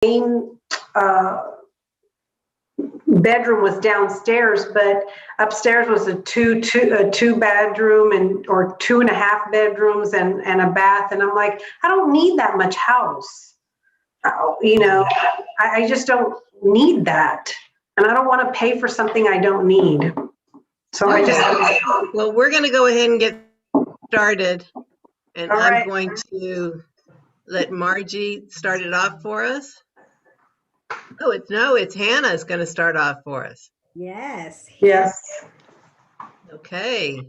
main bedroom was downstairs, but upstairs was a two bedroom or 2.5 bedrooms and a bath. And I'm like, I don't need that much house. I just don't need that. And I don't want to pay for something I don't need. So Well, we're going to go ahead and get started. And I'm right. going to let Margie start it off for us. It's Hannah's going to start off for us. Yes. Okay.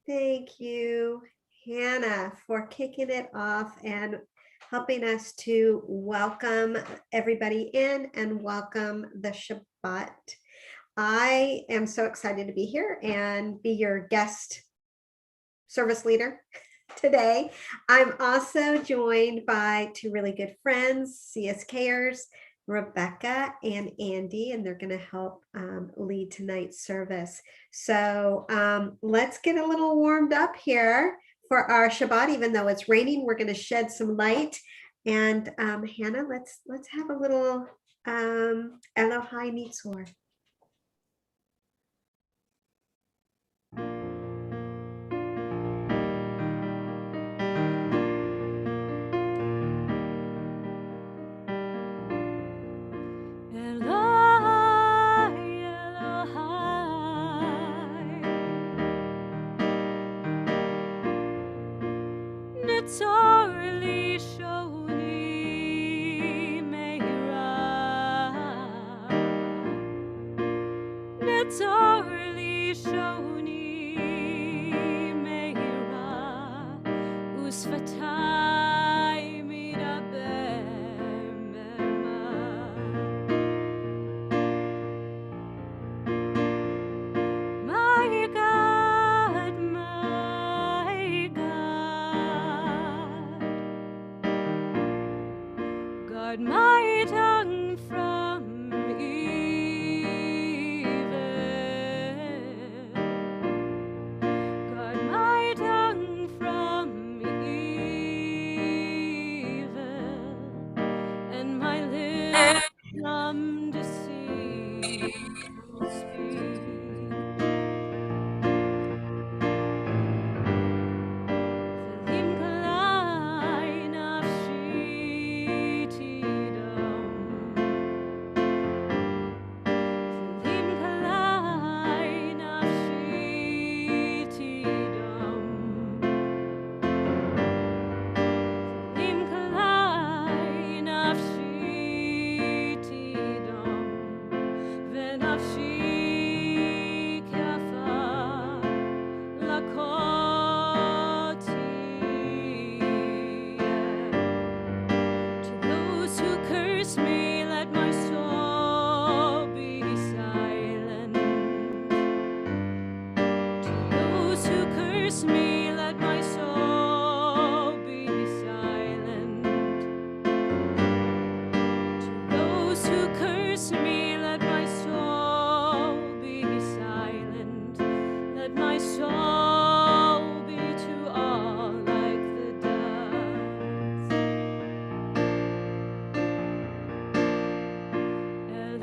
Thank you, Hannah, for kicking it off and helping us to welcome everybody in and welcome the Shabbat. I am so excited to be here and be your guest service leader today. I'm also joined by two really good friends, CSKers, Rebecca and Andy, and they're going to help lead tonight's service. So let's get a little warmed up here for our Shabbat. Even though it's raining, we're going to shed some light. And Hannah, let's have a little Elohai Nitzor. Sorely Guard my tongue from evil. Guard my tongue from evil, and my lips from deceitful speech. V'lim kalai nafshi tidam. V'lim kalai nafshi tidam. V'lim kalai nafshi tidam. V'nafshi kafa lakoti. To those who curse me, let my soul be silent. To those who curse me, let my soul be silent. To those who curse me, let my soul be silent. Let my soul be to all like the dust.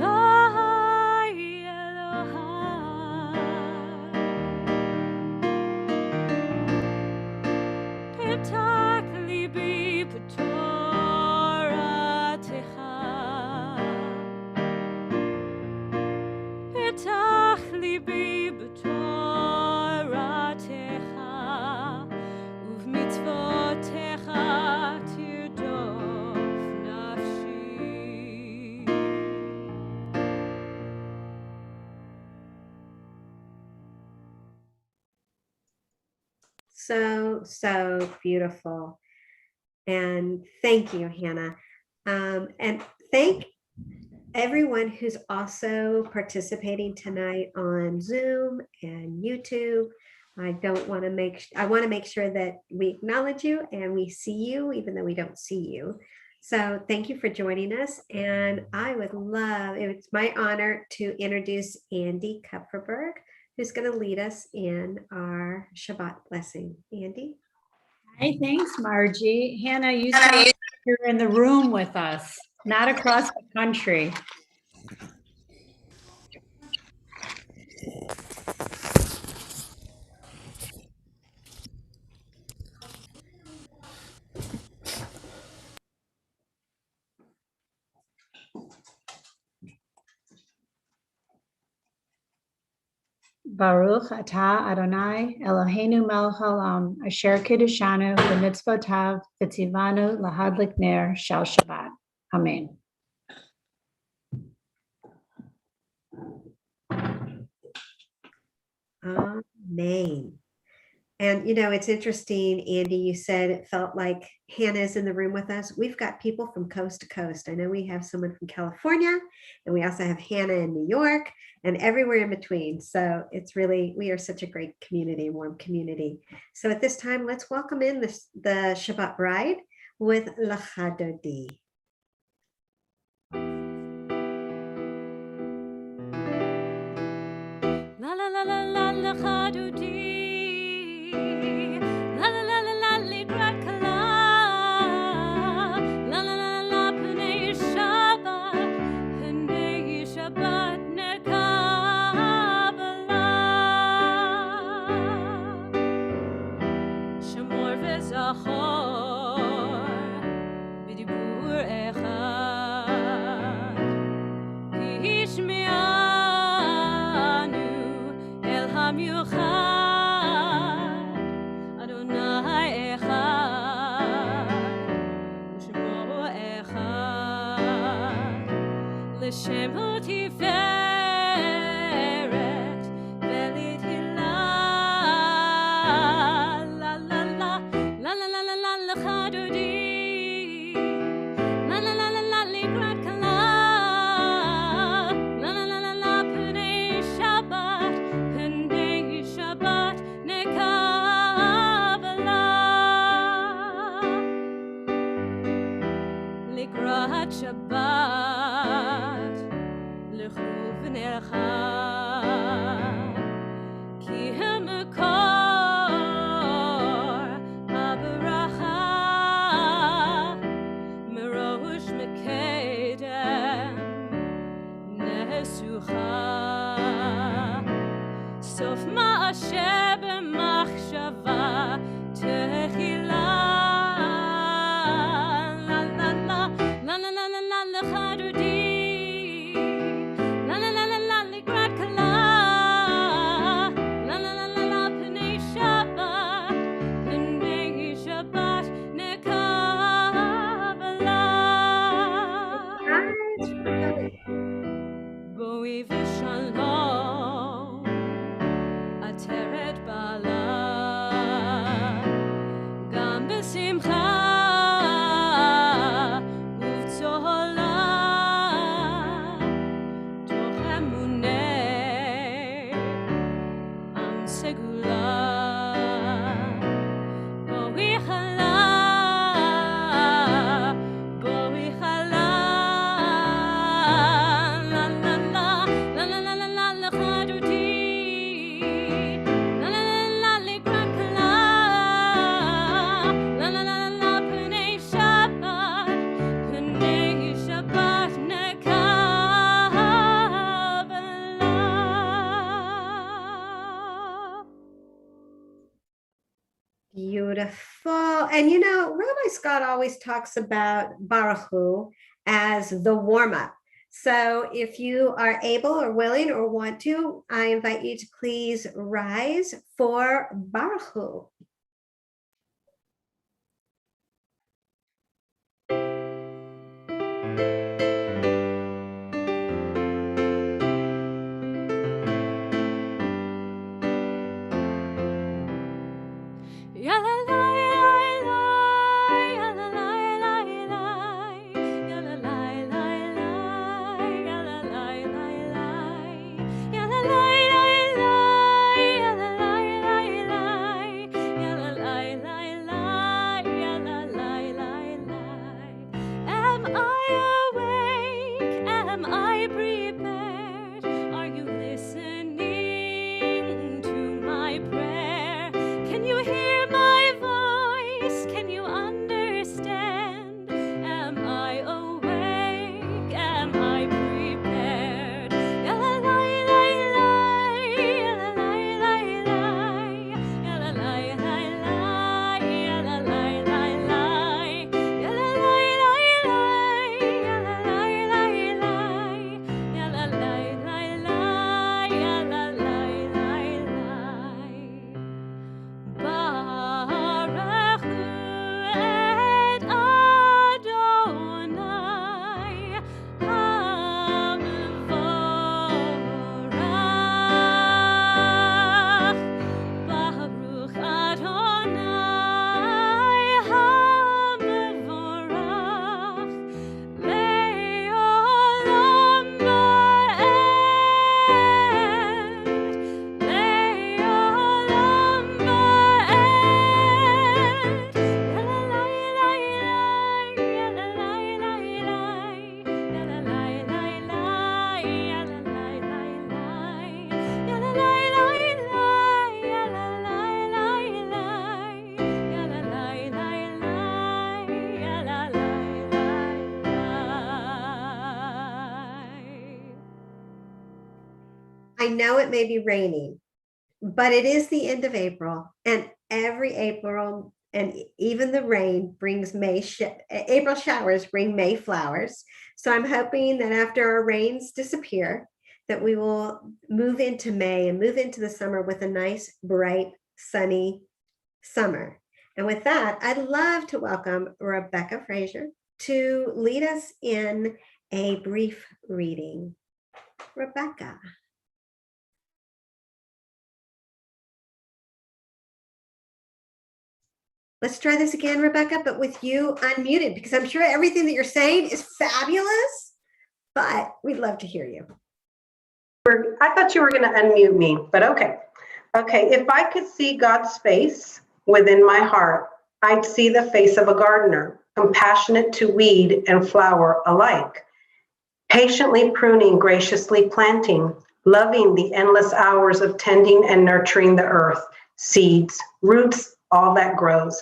Elohai, Elohai, Petach libi b'toratecha. Petach libi b'toratecha, uv'mitzvotecha tirdof nafshi. So beautiful. And thank you, Hannah. And thank everyone who's also participating tonight on Zoom and YouTube. I want to make sure that we acknowledge you and we see you, even though we don't see you. So thank you for joining us. And it's my honor to introduce Andy Kupferberg, who's going to lead us in our Shabbat blessing. Andy? Hey, thanks, Margie. Hannah, you said you're in the room with us, not across the country. Baruch atah Adonai Eloheinu melech haolam asher kiddushanu b'mitzvotav v'tzivanu lahadlik ner shel Shabbat. Amen. Amen. And it's interesting, Andy, you said it felt like Hannah's in the room with us. We've got people from coast to coast. I know we have someone from California, and we also have Hannah in New York and everywhere in between. So we are such a great community, warm community. So at this time, let's welcome in the Shabbat bride with Lecha Dodi. La la la la la lecha dodi. La la la la la likrat kala. La la la la pnei Shabbat nekabala. Shemor v'zachor b'dibur echad. Ishme'anu el hamiuchad Adonai echad u'shemo echad l'shem hu tiferet v'lithilah. La la la la la la la la lecha dodi. La la la la la likrat kala. La la la la la pnei Shabbat nekabala. לקראת שבת, לכו ונלכה, כי המקור הברכה, מראש מקדם נסוכה, סוף מעשה במחשבה תחילה. בואי ושלום, עטרת בעלה, גם בשמחה ובצהלה, תוך אמוני עם סגולה. בואי חלה, בואי חלה, Beautiful. And you know, Rabbi Scott always talks about Baruch Hu as the warm-up. So if you are able or willing or want to, I invite you to please rise for Baruch Hu. I know it may be raining, but it is the end of April, and every April and even the rain brings April showers bring May flowers. So I'm hoping that after our rains disappear, that we will move into May and move into the summer with a nice, bright, sunny summer. And with that, I'd love to welcome Rebecca Frazier to lead us in a brief reading. Rebecca. Let's try this again, Rebecca, but with you unmuted, because I'm sure everything that you're saying is fabulous, but we'd love to hear you. I thought you were going to unmute me, but okay. Okay, if I could see God's face within my heart, I'd see the face of a gardener. compassionate to weed and flower alike. Patiently pruning, graciously planting, loving the endless hours of tending and nurturing the earth, seeds, roots, all that grows,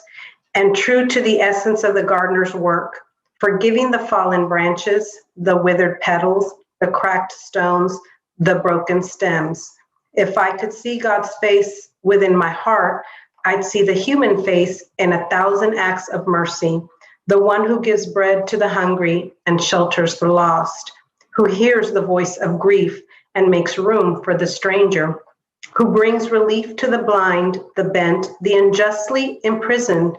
and true to the essence of the gardener's work, forgiving the fallen branches, the withered petals, the cracked stones, the broken stems. If I could see God's face within my heart, I'd see the human face in 1,000 acts of mercy, the one who gives bread to the hungry and shelters the lost, who hears the voice of grief and makes room for the stranger, who brings relief to the blind, the bent, the unjustly imprisoned,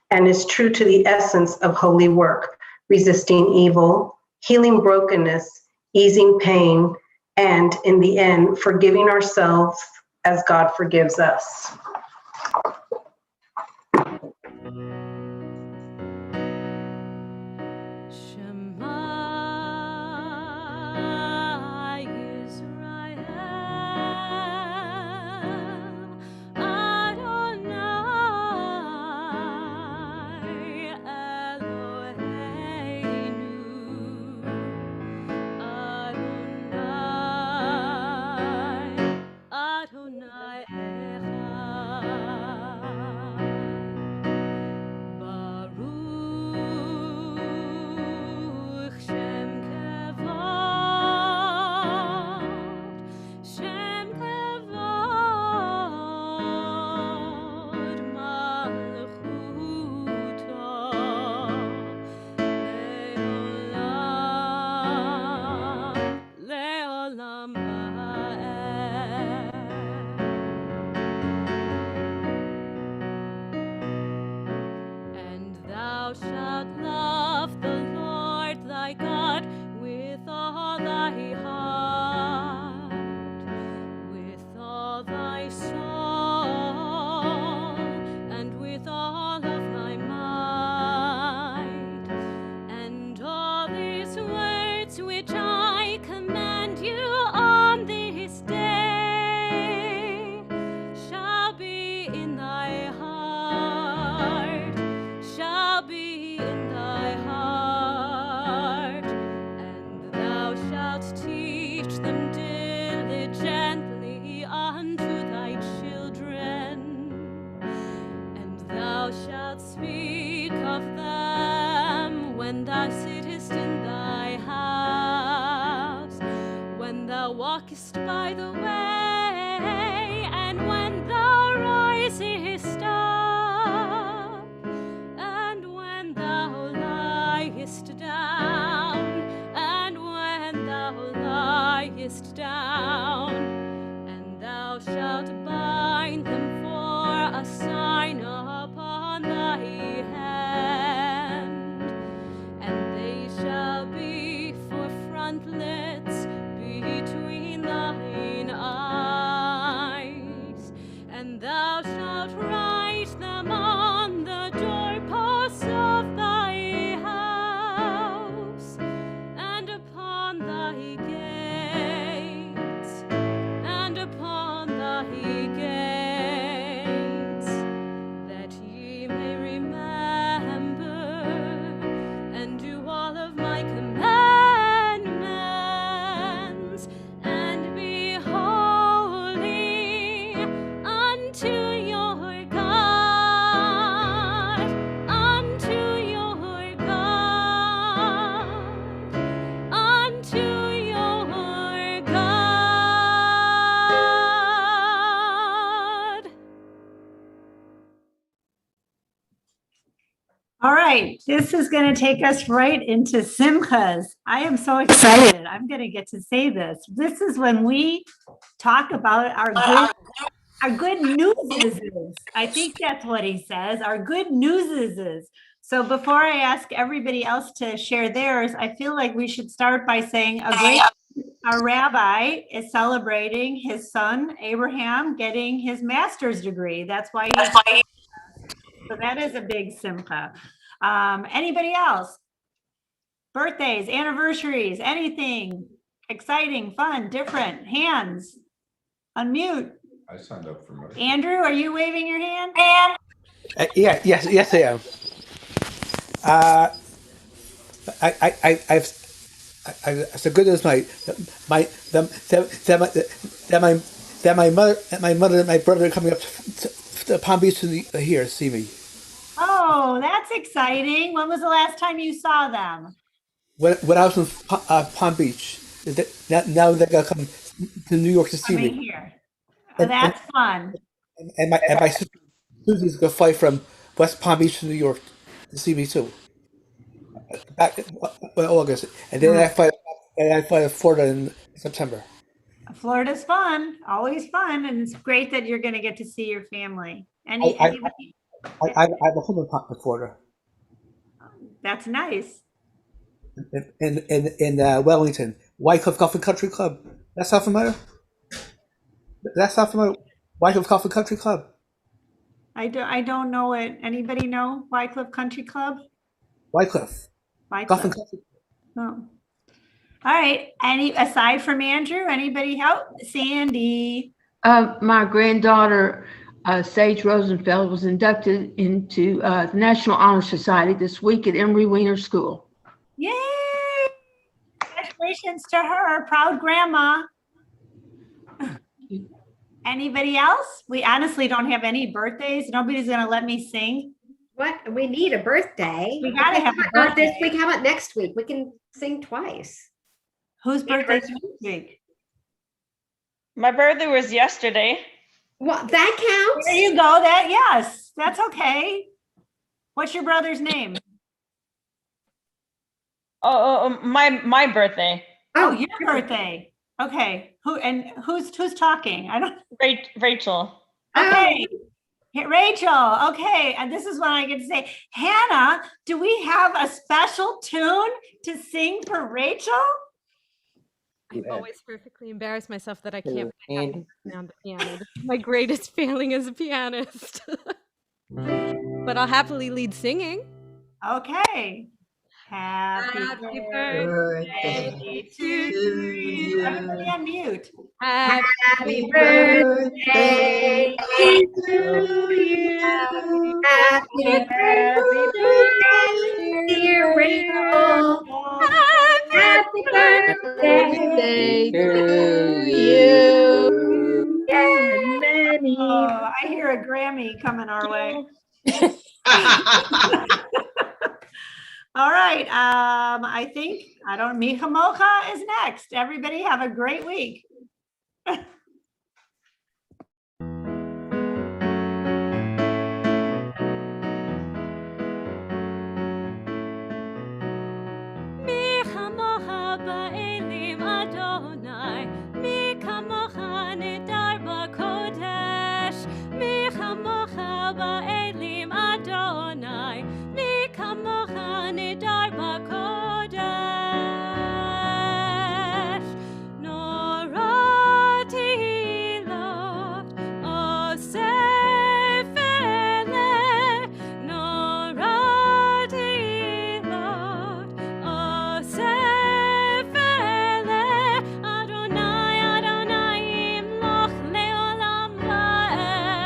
and is true to the essence of holy work, resisting evil, healing brokenness, easing pain, and in the end, forgiving ourselves as God forgives us. Walkest by the way, and when thou risest up, and when thou liest down, and when thou liest down, and thou shalt bind them for a sign upon thy hand, and they shall be for frontlets between thine eyes, and thou shalt write them on the doorposts of thy house, and upon thy gates, and upon thy gates, that ye may remember and do all of my commandments, and be holy unto your God, unto your God, unto your God. All right, this is going to take us right into Simchas. I am so excited. I'm going to get to say this. This is when we talk about our good news. I think that's what he says. Our good news is. So before I ask everybody else to share theirs, I feel like we should start by saying our rabbi is celebrating his son Abraham getting his master's degree. That's why. So that is a big simcha. Anybody else? Birthdays, anniversaries, anything exciting, fun, different? Hands. Unmute. I signed up for most. Andrew, are you waving your hand? Yes, I am. Uh, it's the good as my them that my mother and my brother are coming up to Palm Beach to here to see me. Oh, that's exciting. When was the last time you saw them? When I was in Palm Beach, now they're gonna come to New York to see Coming me, here. Oh, and that's fun. my sister Susie's gonna fly from West Palm Beach to New York to see me too. Back in August, and then I fly to Florida in September. Florida's fun, always fun, and it's great that you're going to get to see your family. I I have a home in Florida That's nice. in Wellington, Wycliffe Golf and Country Club. That's not familiar. That's not familiar. Wycliffe Golf and Country Club. I don't know it. Anybody know Wycliffe Country Club? Wycliffe Golf and Wycliffe. Country. Oh. All right. Aside from Andrew, anybody help? Sandy. My granddaughter, Sage Rosenfeld, was inducted into the National Honor Society this week at Emory Weiner School. Yay! Congratulations to her, proud grandma. Anybody else? We honestly don't have any birthdays. Nobody's going to let me sing. What? We need a birthday. We gotta have a Not this birthday. week. How about next week? We can sing twice. Whose birthday is next week? My birthday was yesterday. What? That counts? There you go. Yes, that's okay. What's your brother's name? My birthday. Oh, your birthday. Okay. Who's talking? I don't. Rachel. Okay. Hey, Rachel. Okay. And this is when I get to say, Hannah, do we have a special tune to sing for Rachel? I always perfectly embarrass myself that I can't play on the piano. This is my greatest failing as a pianist. But I'll happily lead singing. Okay. Happy birthday to you. Everybody on mute. Happy birthday to you. Happy birthday, dear Rachel. Happy birthday to you. Yay! Oh, I hear a Grammy coming our way. All right. I think, Micha Mocha is next. Everybody have a great week. מי כמוך באלים אדוני, מי כמוך נדר בקודש, מי כמוך באלים אדוני, מי כמוך נדר בקודש. נורא תהילות אוסף אלה, נורא תהילות אוסף אלה, אדוני אדוני ימלוך לעולם ועד.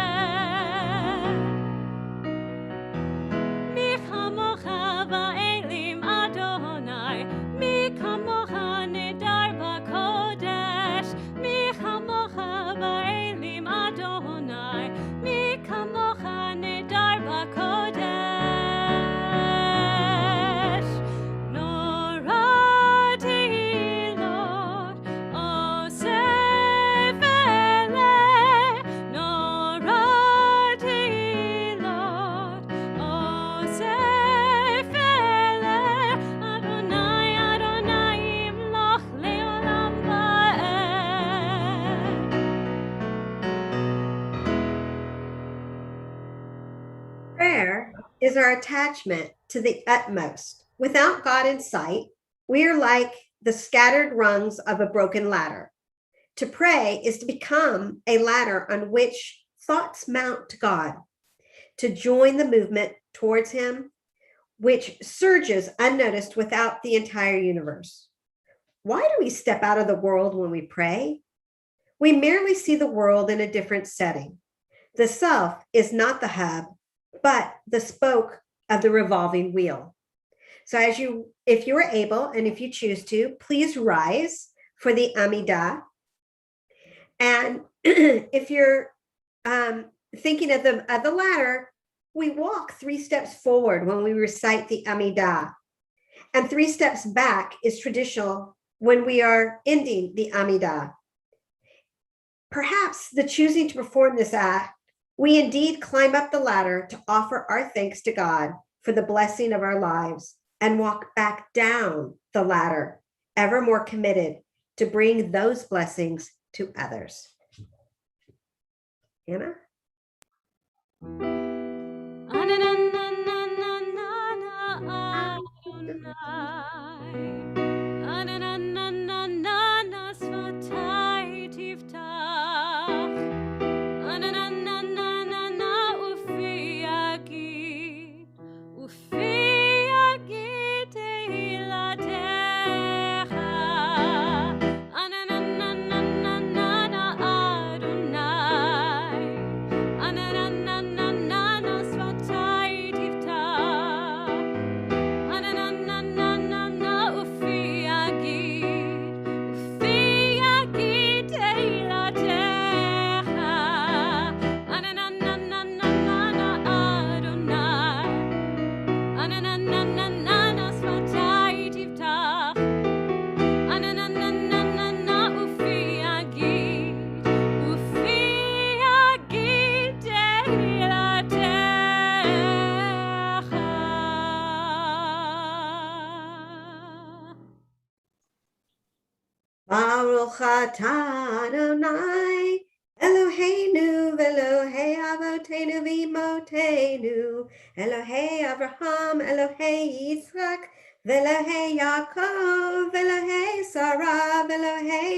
מי כמוך באלים אדוני, מי כמוך נדר בקודש, מי כמוך באלים אדוני, מי כמוך נדר בקודש. נורא תהילות אוסף אלה, נורא תהילות אוסף אלה, אדוני אדוני ימלוך לעולם ועד. Prayer is our attachment to the utmost. Without God in sight, we are like the scattered rungs of a broken ladder. To pray is to become a ladder on which thoughts mount to God, to join the movement towards Him, which surges unnoticed without the entire universe. Why do we step out of the world when we pray? We merely see the world in a different setting. The self is not the hub, but the spoke of the revolving wheel. So if you are able, and if you choose to, please rise for the Amidah. And if you're thinking of the ladder, we walk 3 steps forward when we recite the Amidah, and 3 steps back is traditional when we are ending the Amidah. Perhaps the choosing to perform this act, we indeed climb up the ladder to offer our thanks to God for the blessing of our lives, and walk back down the ladder, ever more committed to bring those blessings to others. Hannah? Baruch atah Adonai Eloheinu v'Elohei Avotenu v'Imotenu Elohei Avraham Elohei Yitzchak v'Elohei Yaakov v'Elohei Sarah v'Elohei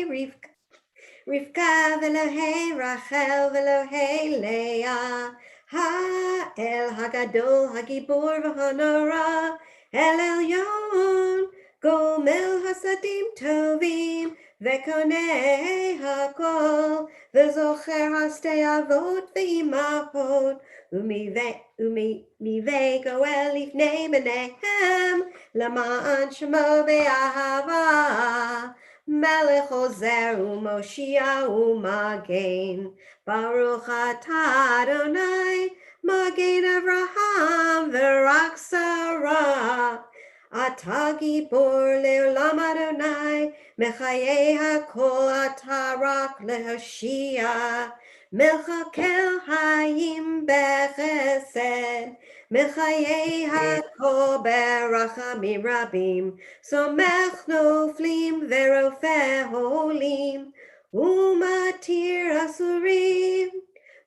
Rivka v'Elohei Rachel v'Elohei Leah Ha'el Hagadol Hagibor v'Hanora El Elyon Gomel Hasadim Tovim Vekonei Hakol V'Zocher Hastei Avot V'Imachot U'mivei Goel Lifnei B'neihem L'ma'an Shemo Be'ahava Melech Ozer U'Moshia U'Magen Baruch atah Adonai Magen Avraham V'Rak Sarah Atah Gibor Le'olam Adonai Mechayei HaKol Atah Rak Lehoshia Mechakel Hayim Bechesed Mechayei HaKol Berachamim Rabim Somech Noflim Verofeh Holim Umatir Asurim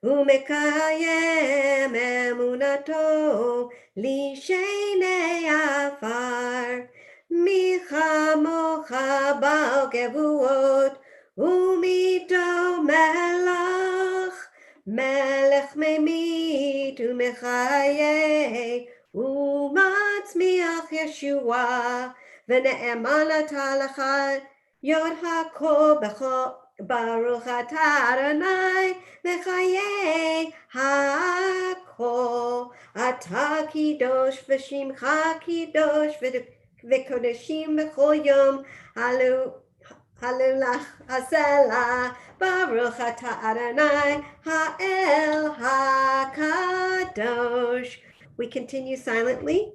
Umekayem Emunato Lishenei Afar Micha Mocha Bal Gevuot Umito Melach Melech Memit Umechayei Umatzmiach Yeshua V'ne'eman Atah Yod HaKol B'chol Baruch atah Adonai Mechayei HaKol Atah Kidosh V'Shimcha Kidosh V'Kodeshim B'chol Yom Halulach Hasela Baruch atah Adonai Ha'el HaKadosh. We continue silently.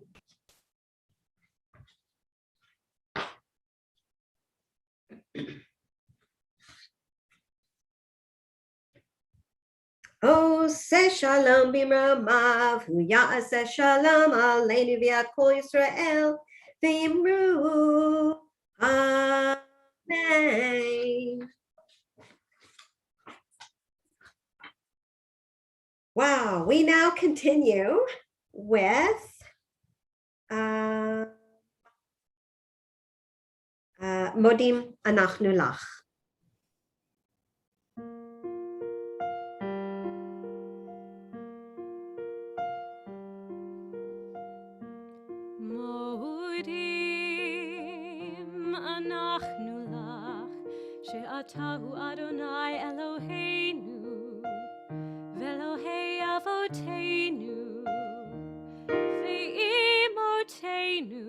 Oh, say shalom b'mramav, hu ya'aseh shalom aleinu v'yakol Yisrael, v'yimru, amen. Wow, we now continue with Modim Anachnu Lach. She'ata hu Adonai Eloheinu Ve'Elohei Avotenu Ve'imotenu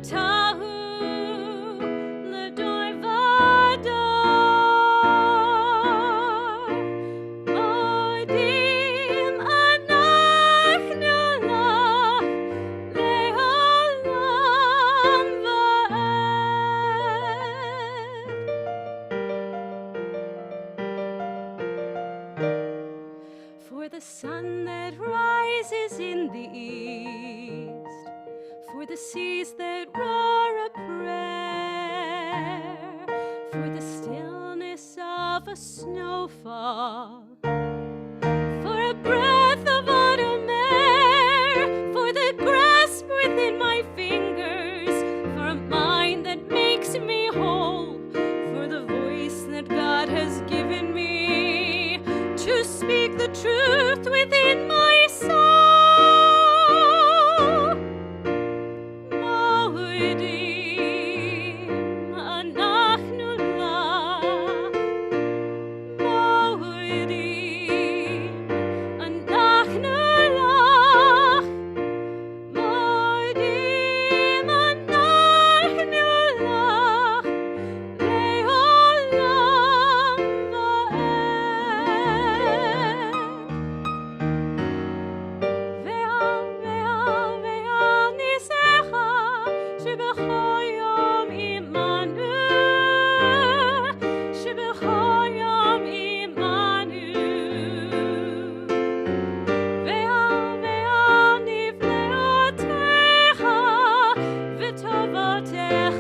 Atahu Ladoi Vador Moedim Anachnu Lach Le'olam Va'ed. For the sun that rises in the east, for the seas that roar a prayer, for the stillness of a snowfall, for a breath of autumn air, for the grasp within my fingers, for a mind that makes me whole, for the voice that God has given me to speak the truth within my soul. Moedim anachnu lach, moedim anachnu lach, moedim anachnu lach, le'olam va'ed. Ve'al, ve'al, ve'al nisecha, שבכל יום עמנו, שבכל יום עמנו. ואל ואל נפלאותיך וטובותיך,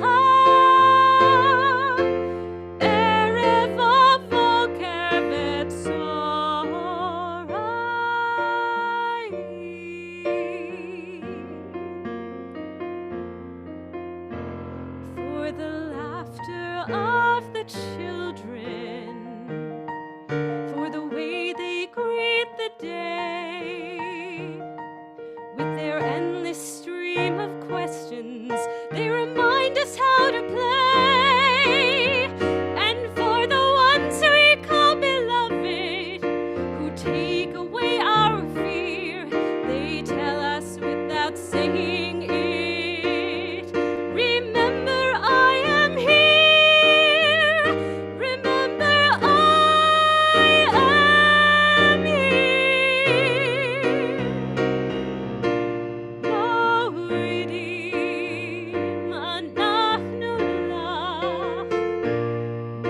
ערב ובוקר וצהריים. For the laughter of the children, for the way they greet the day, with their endless stream of questions, they remind us how to play. And for the ones we call beloved, who take away our fear, they tell us without saying it, remember I am here, remember I am here. Moedim anachnu lach,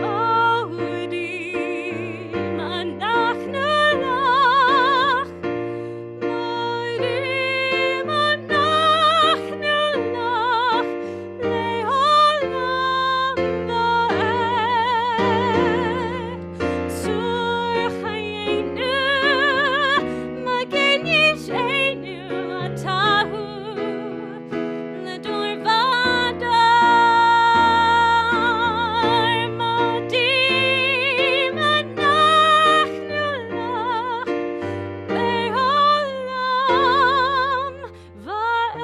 moedim anachnu lach, moedim anachnu lach, le'olam va'ed. Tzur chayenu, magen yish'enu, atahu lador vador, modim anachnu lach, le'olam va'ed.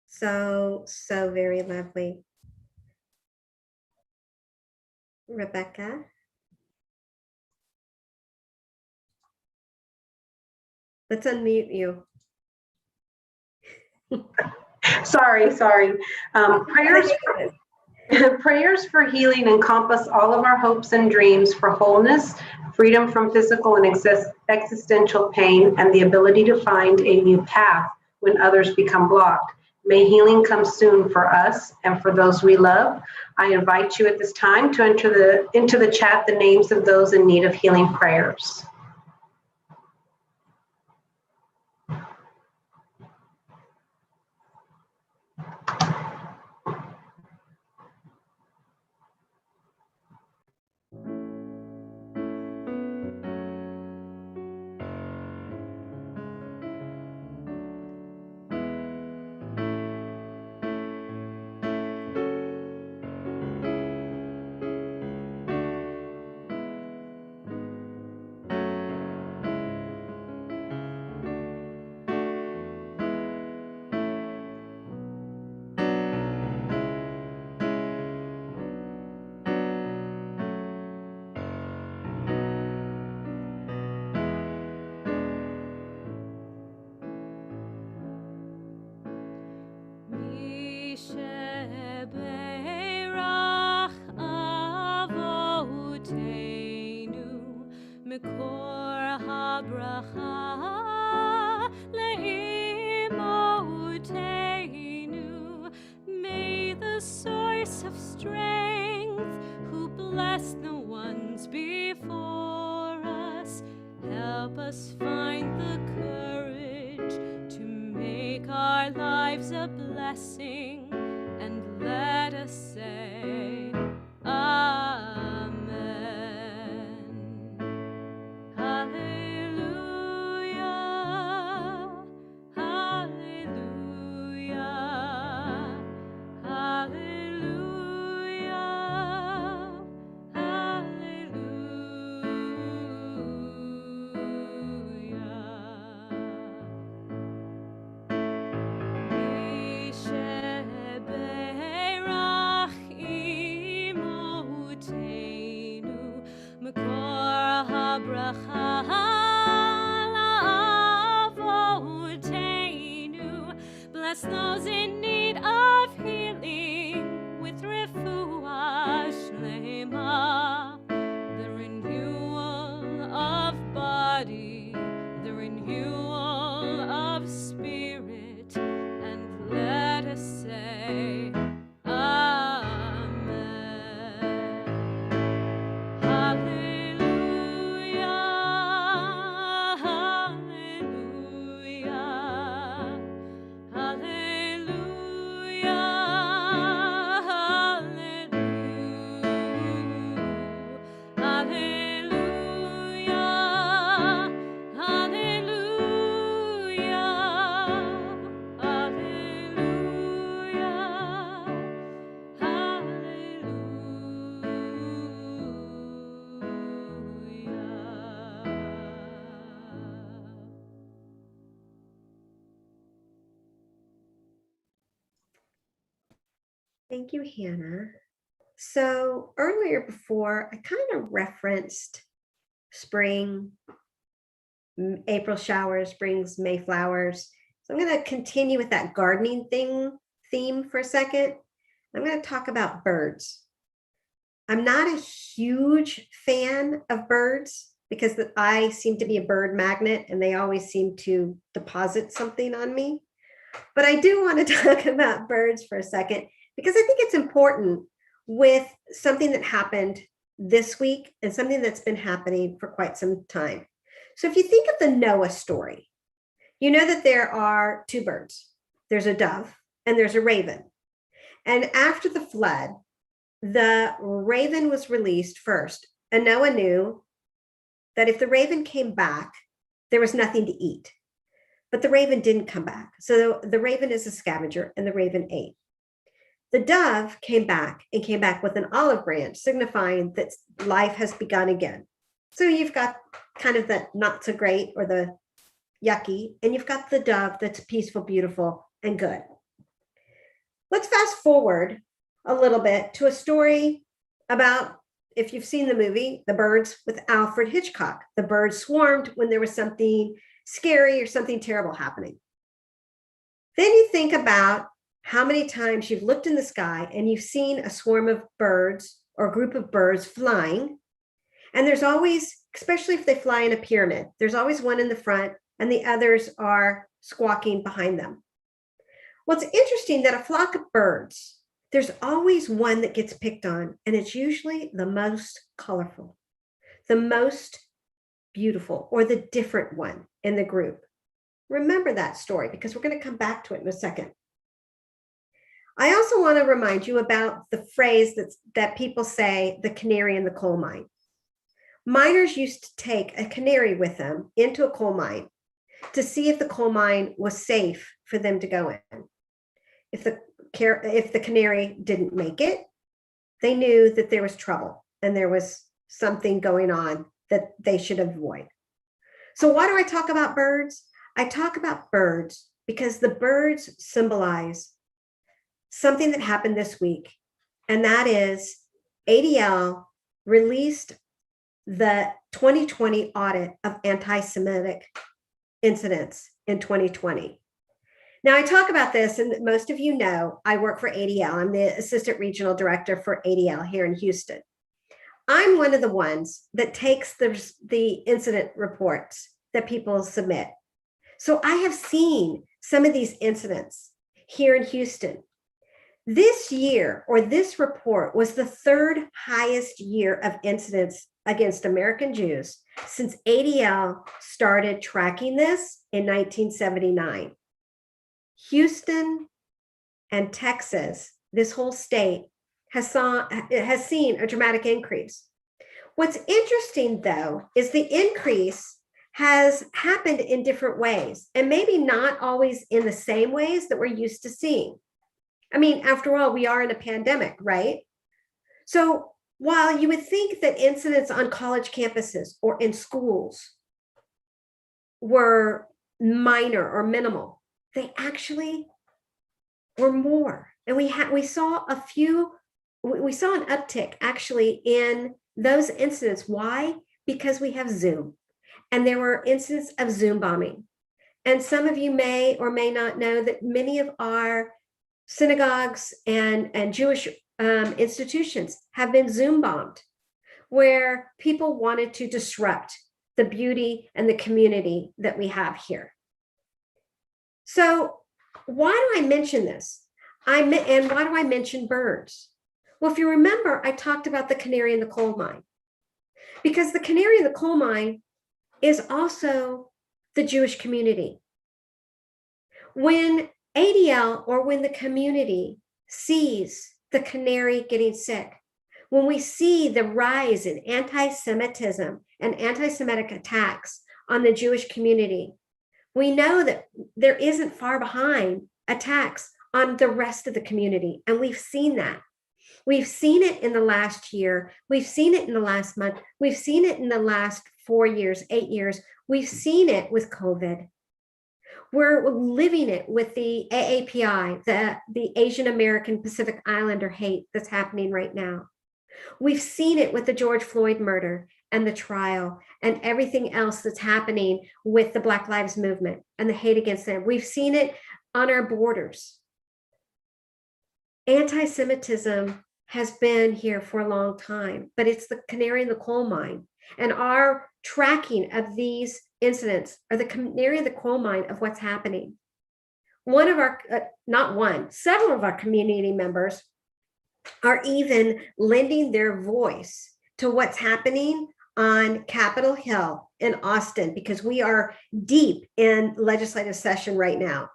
So very lovely. Rebecca? Let's unmute you. Sorry. Prayers Prayers for healing encompass all of our hopes and dreams for wholeness, freedom from physical and existential pain, and the ability to find a new path when others become blocked. May healing come soon for us and for those we love. I invite you at this time to enter into the chat the names of those in need of healing prayers. source of strength, who bless the ones before us. Help us find the courage to make our lives a blessing, and let us say, Amen. Hallelujah, hallelujah, hallelujah, Makor habracha la'avoteinu. Bless those in need of healing with refuah shlema, the renewal of body, the renewal of spirit, and let us say, Amen. Hallelujah, hallelujah, hallelujah, hallelujah, hallelujah, hallelujah. Thank you, Hannah. So earlier before, I kind of referenced spring, April showers brings May flowers. So I'm going to continue with that gardening theme for a second. I'm going to talk about birds. I'm not a huge fan of birds because I seem to be a bird magnet and they always seem to deposit something on me. But I do want to talk about birds for a second because I think it's important with something that happened this week and something that's been happening for quite some time. So if you think of the Noah story, you know that there are two birds. There's a dove and there's a raven. And after the flood, the raven was released first. And Noah knew that if the raven came back, there was nothing to eat. But the raven didn't come back. So the raven is a scavenger and the raven ate. The dove came back with an olive branch, signifying that life has begun again. So you've got kind of the not so great or the yucky, and you've got the dove that's peaceful, beautiful, and good. Let's fast forward a little bit to a story about, if you've seen the movie, The Birds with Alfred Hitchcock. The birds swarmed when there was something scary or something terrible happening. Then you think about how many times you've looked in the sky and you've seen a swarm of birds or a group of birds flying. And there's always, especially if they fly in a pyramid, there's always one in the front and the others are squawking behind them. Well, it's interesting that a flock of birds, there's always one that gets picked on, and it's usually the most colorful, the most beautiful, or the different one in the group. Remember that story because we're going to come back to it in a second. I also want to remind you about the phrase that people say, the canary in the coal mine. Miners used to take a canary with them into a coal mine to see if the coal mine was safe for them to go in. If the canary didn't make it, they knew that there was trouble and there was something going on that they should avoid. So why do I talk about birds? I talk about birds because the birds symbolize something that happened this week, and that is ADL released the 2020 audit of anti-Semitic incidents in 2020. Now, I talk about this, and most of you know, I work for ADL. I'm the Assistant Regional Director for ADL here in Houston. I'm one of the ones that takes the incident reports that people submit. So I have seen some of these incidents here in Houston. This year, or this report, was the third highest year of incidents against American Jews since ADL started tracking this in 1979. Houston and Texas, this whole state, has seen a dramatic increase. What's interesting, though, is the increase has happened in different ways, and maybe not always in the same ways that we're used to seeing. I mean, after all, we are in a pandemic, right? So while you would think that incidents on college campuses or in schools were minor or minimal, they actually were more. And we saw an uptick actually in those incidents. Why? Because we have Zoom, and there were incidents of Zoom bombing. And some of you may or may not know that many of our synagogues and Jewish institutions have been Zoom bombed, where people wanted to disrupt the beauty and the community that we have here. So why do I mention this? And why do I mention birds? Well, if you remember, I talked about the canary in the coal mine, because the canary in the coal mine is also the Jewish community. When ADL, or when the community sees the canary getting sick, when we see the rise in anti-Semitism and anti-Semitic attacks on the Jewish community, we know that there isn't far behind attacks on the rest of the community. And we've seen that. We've seen it in the last year. We've seen it in the last month. We've seen it in the last 4 years, 8 years. We've seen it with COVID. We're living it with the AAPI, the Asian American Pacific Islander hate that's happening right now. We've seen it with the George Floyd murder and the trial and everything else that's happening with the Black Lives Movement and the hate against them. We've seen it on our borders. Anti-Semitism has been here for a long time, but it's the canary in the coal mine. And our tracking of these incidents are the canary in the coal mine of what's happening. One of our, several of our community members are even lending their voice to what's happening on Capitol Hill in Austin, because we are deep in legislative session right now.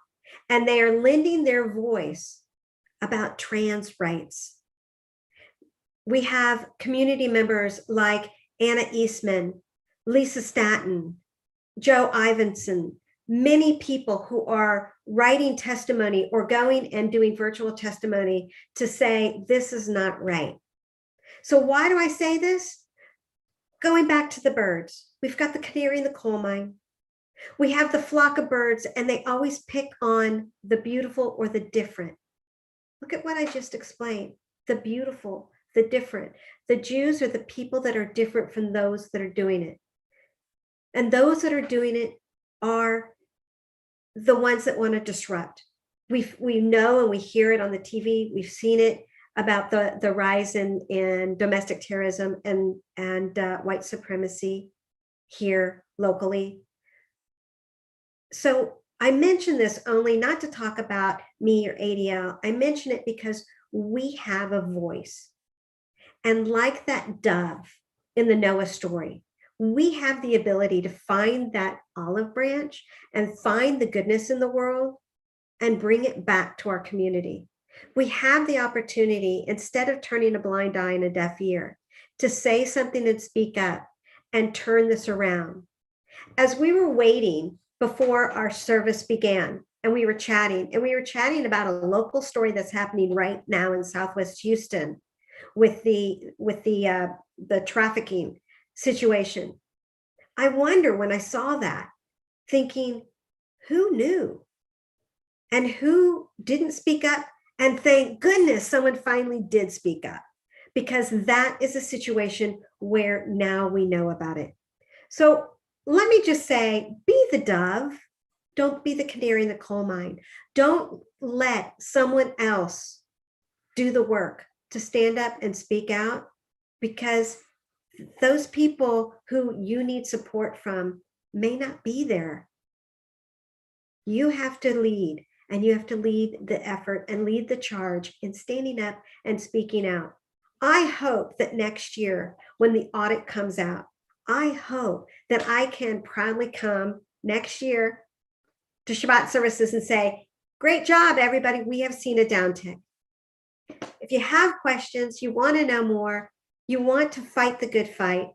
And they are lending their voice about trans rights. We have community members like Anna Eastman, Lisa Staton, Joe Ivinson, many people who are writing testimony or going and doing virtual testimony to say this is not right. So why do I say this? Going back to the birds, we've got the canary in the coal mine. We have the flock of birds, and they always pick on the beautiful or the different. Look at what I just explained, the beautiful, the different. The Jews are the people that are different from those that are doing it. And those that are doing it are the ones that want to disrupt. We know and we hear it on the TV. We've seen it about the rise in domestic terrorism and white supremacy here locally. So I mention this only not to talk about me or ADL. I mention it because we have a voice. And like that dove in the Noah story, we have the ability to find that olive branch and find the goodness in the world and bring it back to our community. We have the opportunity, instead of turning a blind eye and a deaf ear, to say something and speak up and turn this around. As we were waiting before our service began, and we were chatting about a local story that's happening right now in Southwest Houston with the trafficking situation. I wonder, when I saw that, thinking, who knew and who didn't speak up? And thank goodness someone finally did speak up, because that is a situation where now we know about it. So let me just say, be the dove. Don't be the canary in the coal mine. Don't let someone else do the work to stand up and speak out, because those people who you need support from may not be there. You have to lead. and you have to lead the effort and lead the charge in standing up and speaking out. I hope that next year, when the audit comes out, I hope that I can proudly come next year to Shabbat services and say, great job, everybody. We have seen a downtick. If you have questions, you want to know more, you want to fight the good fight,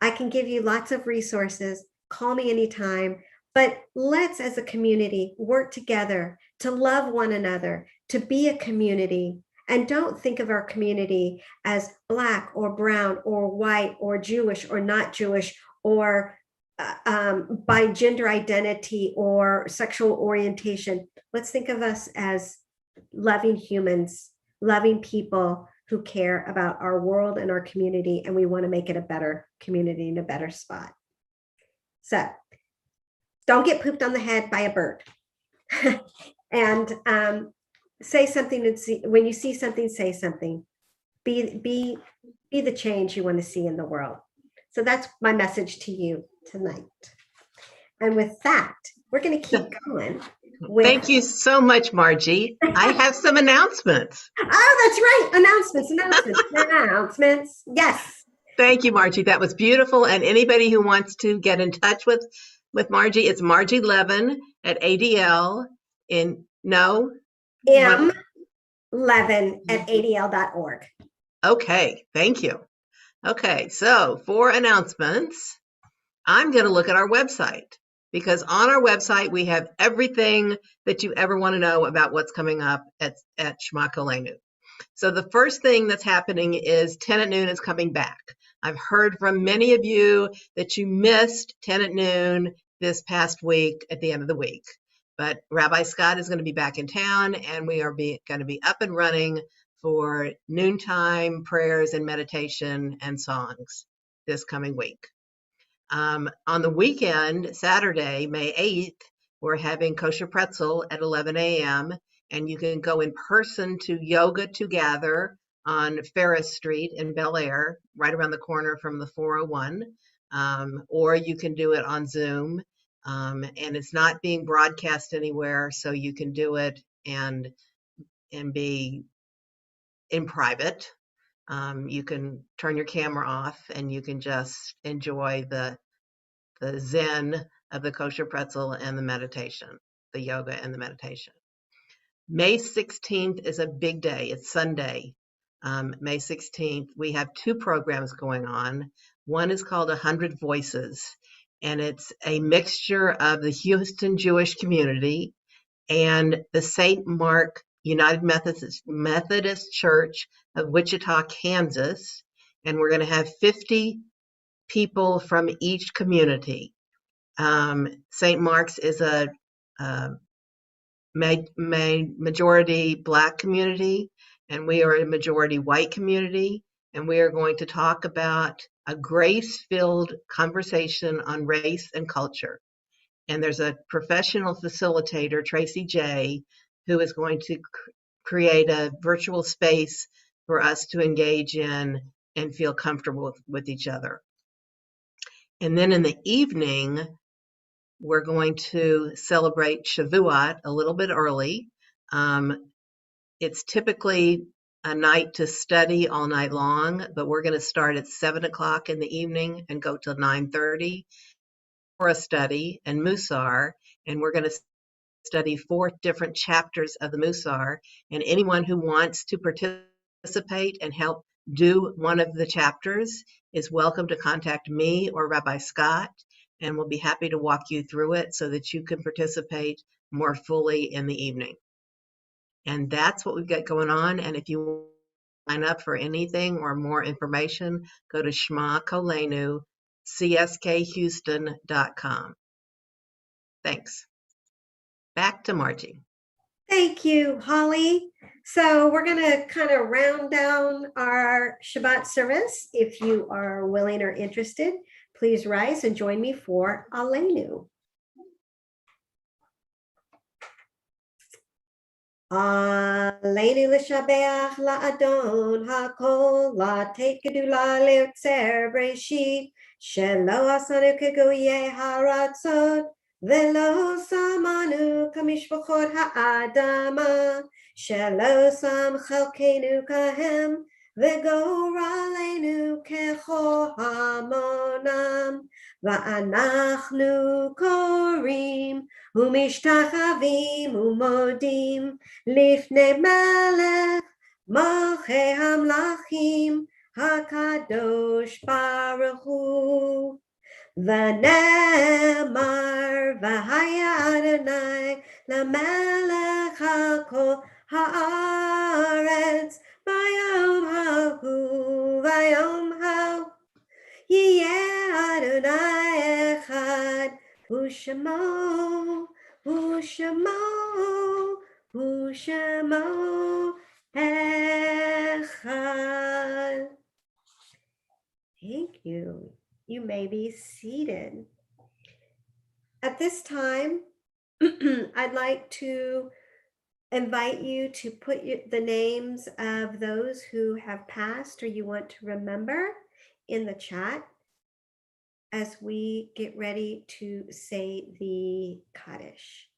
I can give you lots of resources. Call me anytime. But let's, as a community, work together to love one another, to be a community. And don't think of our community as Black or brown or white or Jewish or not Jewish or by gender identity or sexual orientation. Let's think of us as loving humans, loving people who care about our world and our community, and we want to make it a better community and a better spot. So don't get pooped on the head by a bird. And say something, and when you see something, say something. Be the change you want to see in the world. So that's my message to you tonight. And with that, we're going to keep going. Thank you so much, Margie. I have some announcements. Oh, that's right. Announcements. Yes. Thank you, Margie. That was beautiful. And anybody who wants to get in touch with Margie, it's Margi Levin at ADL M11@adl.org. Okay, thank you. Okay, so for announcements, I'm going to look at our website, because on our website, we have everything that you ever want to know about what's coming up at Shabbat Service. So the first thing that's happening is 10 at noon is coming back. I've heard from many of you that you missed 10 at noon this past week at the end of the week. But Rabbi Scott is going to be back in town, and we are going to be up and running for noontime prayers and meditation and songs this coming week. On the weekend, Saturday, May 8th, we're having kosher pretzel at 11 a.m. And you can go in person to Yoga Together on Ferris Street in Bel Air, right around the corner from the 401. Or you can do it on Zoom. And it's not being broadcast anywhere, so you can do it and be in private. You can turn your camera off and you can just enjoy the zen of the kosher pretzel and the meditation, the yoga and the meditation. May 16th is a big day. It's Sunday, May 16th. We have two programs going on. One is called 100 Voices, and it's a mixture of the Houston Jewish community and the St. Mark United Methodist Church of Wichita, Kansas. And we're going to have 50 people from each community. St. Mark's is a majority Black community, and we are a majority white community. And we are going to talk about a grace-filled conversation on race and culture. And there's a professional facilitator, Tracy J., who is going to create a virtual space for us to engage in and feel comfortable with each other. And then in the evening, we're going to celebrate Shavuot a little bit early. It's typically a night to study all night long, but we're going to start at 7 o'clock in the evening and go till 9:30 for a study and Musar. And we're going to study 4 different chapters of the Musar. And anyone who wants to participate and help do one of the chapters is welcome to contact me or Rabbi Scott, and we'll be happy to walk you through it so that you can participate more fully in the evening. And that's what we've got going on. And if you sign up for anything or more information, go to Shema Kolenu, CSKHouston.com. Thanks. Back to Margie. Thank you, Holly. So we're going to kind of round down our Shabbat service. If you are willing or interested, please rise and join me for Aleinu. Aleinu l'shabeach la'adon ha'kol la'teit gedula le'otzer breshit shelo asanu kegoyeh haratzot ולא שמענו כמשפחות האדמה, שלא שם חלקנו כהם, וגורלנו ככל המונם. ואנחנו קוראים ומשתחווים ומודים לפני מלך מלכי המלכים הקדוש ברוך הוא. ונאמר והיה אדוני למלך על כל הארץ ביום ההוא ביום ההוא. יהיה אדוני אחד ושמו אחד. Thank you. You may be seated. At this time, I'd like to invite you to put the names of those who have passed or you want to remember in the chat as we get ready to say the Kaddish.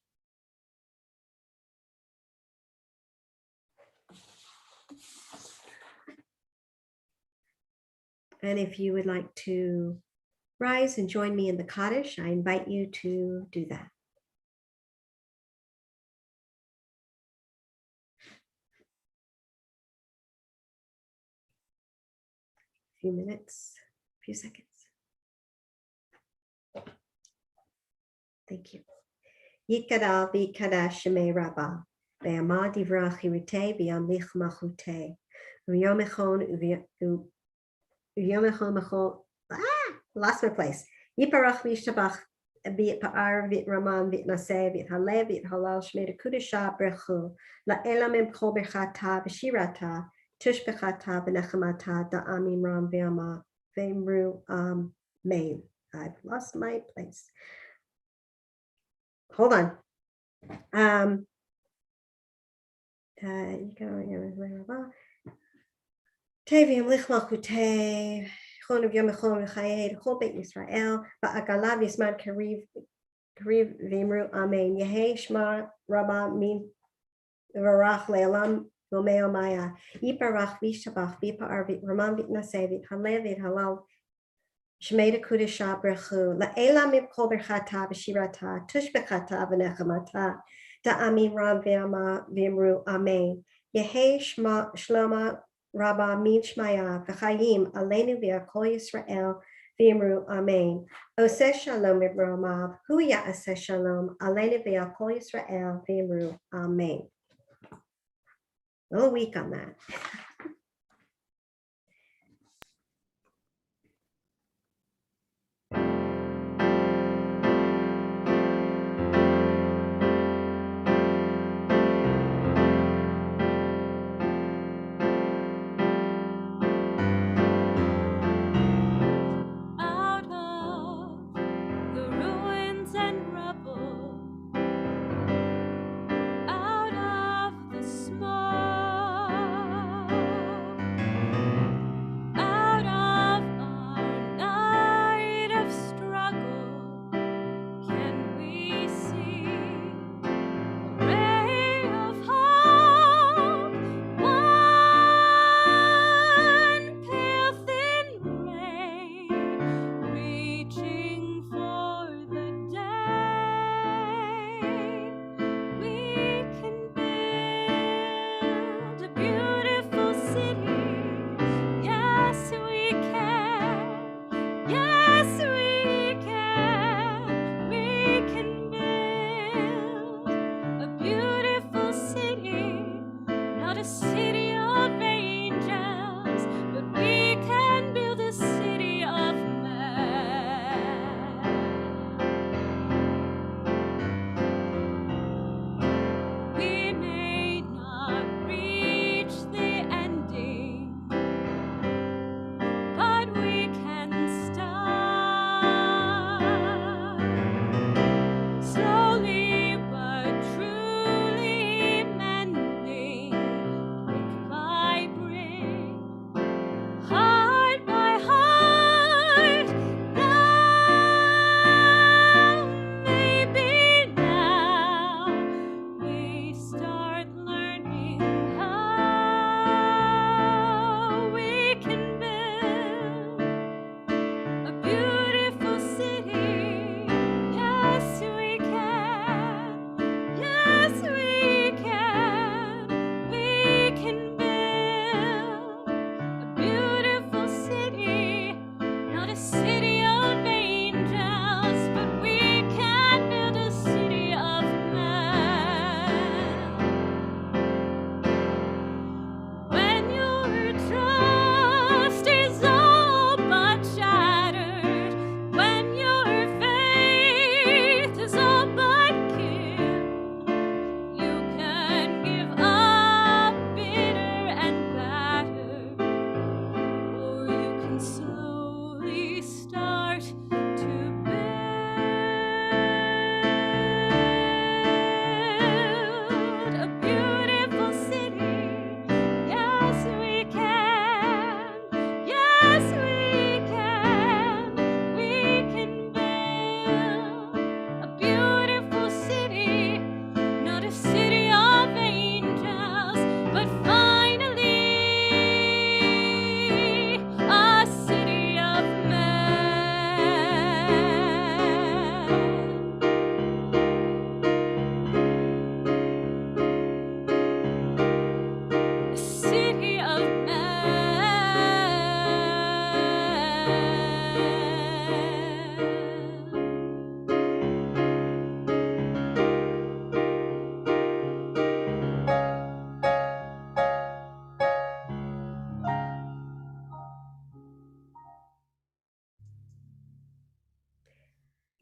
And if you would like to rise and join me in the Kaddish, I invite you to do that. A few minutes, a few seconds. Thank you. Yikadal v'kadash shemei rabbah, ve'amad divra chirite v'yamlich malchute, v'yom echon lost my place. Yiparach v'yishtabach v'yipar v'raman v'naseh v'halev v'halal shmei kudisha brechu la'elam em kol berchata v'shirata tush bechata v'nechamata da'amim ram v'yama v'imru amen. I've lost my place. Hold on. Teviam lich malchute chon of yom echon v'chayei l'chol beit Yisrael va'agalav yismad kariv v'imru amen. Yehei shma rabba min v'rach le'elam v'omeo maya yiparach v'yishtabach v'yipar v'raman v'naseh v'halev v'halal Shmei Kudisha Brechu La'ela Mibkol Berchata B'Shirata Tush Bechata V'Nechamata Da'amim Ram V'Ama V'Imru Amen. Yehi Shloma Rabba Min Shmaya V'Chayim Aleinu V'Akol Yisrael V'Imru Amen. Oseh Shalom V'Romav Hu Ya'aseh Shalom Aleinu V'Akol Yisrael V'Imru Amen. A little weak on that. Out of the smoke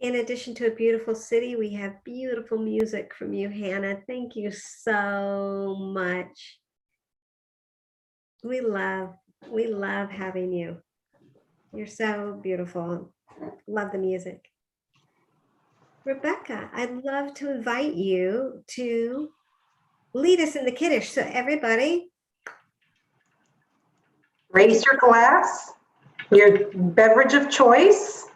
in addition to a beautiful city, we have beautiful music from you, Hannah. Thank you so much. We love having you. You're so beautiful. Love the music. Rebecca, I'd love to invite you to lead us in the Kiddush. So everybody, Raise your glass, your beverage of choice.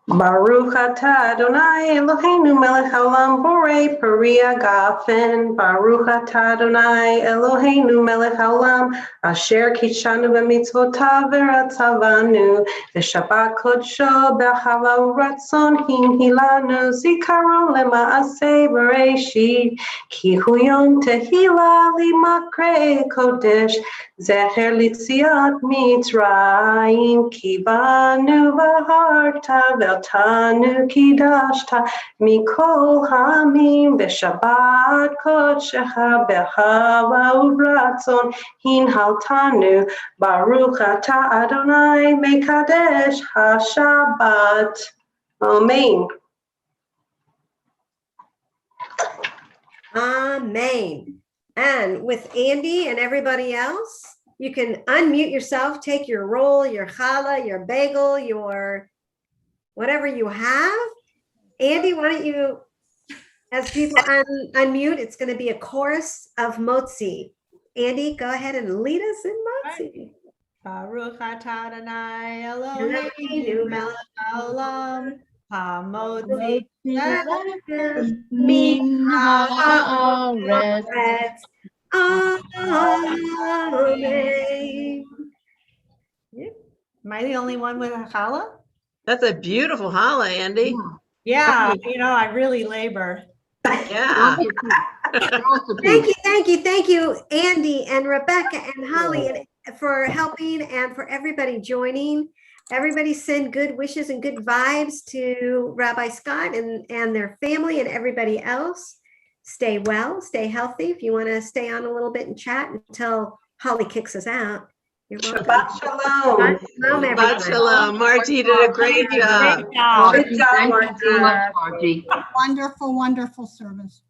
Baruch atah Adonai Eloheinu melech haolam borei peri hagafen. Baruch atah Adonai Eloheinu melech haolam asher kidshanu b'mitzvotav v'ratzavanu v'shabbat kodsho b'achava u'ratzon hinhilanu zikaron lema'aseh bereshit ki hu yom tehila limakrei kodesh zecher litziat mitzrayim ki banu v'harta Tanu kidashta mikol hamim v'shabbat kodshecha b'chava u'ratzon hinhaltanu baruch atah Adonai mekadesh hashabbat. Amen. amen. And with Andy and everybody else, you can unmute yourself, take your roll, your challah, your bagel, your whatever you have. Andy, why don't you, as people unmute, it's going to be a chorus of motzi. Andy, go ahead and lead us in motzi. Baruch atah Adonai Eloheinu melech haolam hamotzi min haaretz. Amen. Am I the only one with a challah? That's a beautiful challah, Andy. Yeah, I really labor. Yeah. Thank you, Andy and Rebecca and Holly, and for helping and for everybody joining. Everybody send good wishes and good vibes to Rabbi Scott and their family and everybody else. Stay well, stay healthy. If you want to stay on a little bit and chat until Holly kicks us out. You're welcome. Shabbat shalom. Shabbat shalom, everyone. Shabbat shalom. Margie did a great job. Good job, Thank you so Margie. much, Margie. Wonderful service.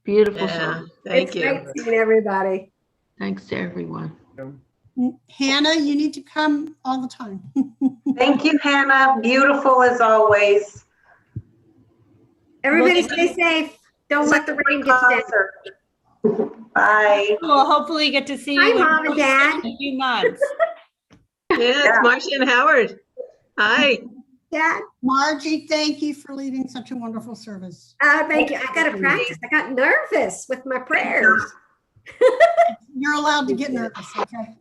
Beautiful Yeah, song. thank It's you. great seeing everybody. Thanks to everyone. Hannah, you need to come all the time. Thank you, Hannah. Beautiful as always. Everybody stay safe. Don't let the rain get you down. Bye. We'll hopefully get to see Hi, you Mom and Dad. in a few months. Yeah, it's Marcia and Howard. Hi. Dad, Margie, thank you for leading such a wonderful service. thank you. I got to practice. I got nervous with my prayers. You're allowed to get nervous, okay?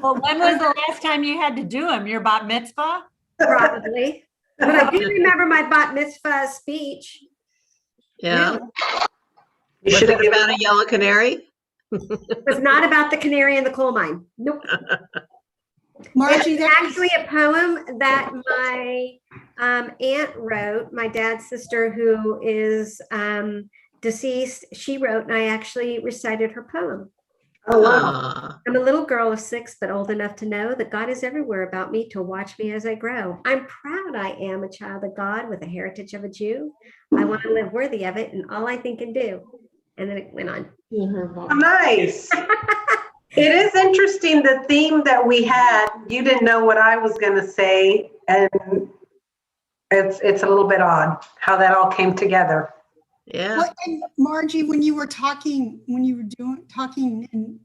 Well, when was the last time you had to do them? Your bat mitzvah? Probably. But I do remember my bat mitzvah speech. Yeah. You Was should have it given about a yellow canary? It was not about the canary in the coal mine. Nope. Margie, It's that actually a poem that my aunt wrote, my dad's sister who is deceased. She wrote, and I actually recited her poem. Oh, wow. Aw. I'm a little girl of 6, but old enough to know that God is everywhere about me to watch me as I grow. I'm proud I am a child of God with the heritage of a Jew. I want to live worthy of it and all I think and do. And then it went on. Oh, nice. It is interesting, the theme that we had. You didn't know what I was going to say, and it's a little bit odd how that all came together. Yeah. and Margie, when you were talking, and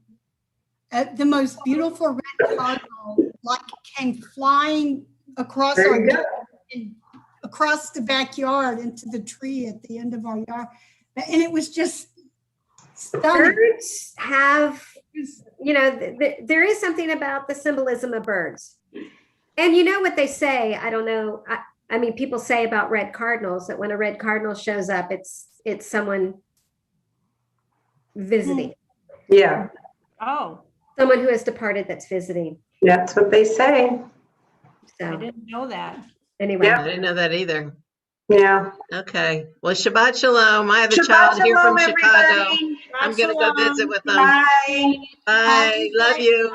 the most beautiful red cardinal like came flying across There our you go. and across the backyard into the tree at the end of our yard, and it was just stunning. Birds have, there is something about the symbolism of birds. And you know what they say, I don't know. I mean, people say about red cardinals that when a red cardinal shows up, it's someone visiting, Yeah, Oh, someone who has departed that's visiting. that's what they say. I So didn't know that. anyway, Yeah. I didn't know that either. Yeah. Okay. Well, Shabbat Shalom. I have a Shabbat child here from shalom, Chicago. everybody. I'm going to go visit with them. Bye. Bye. Love you.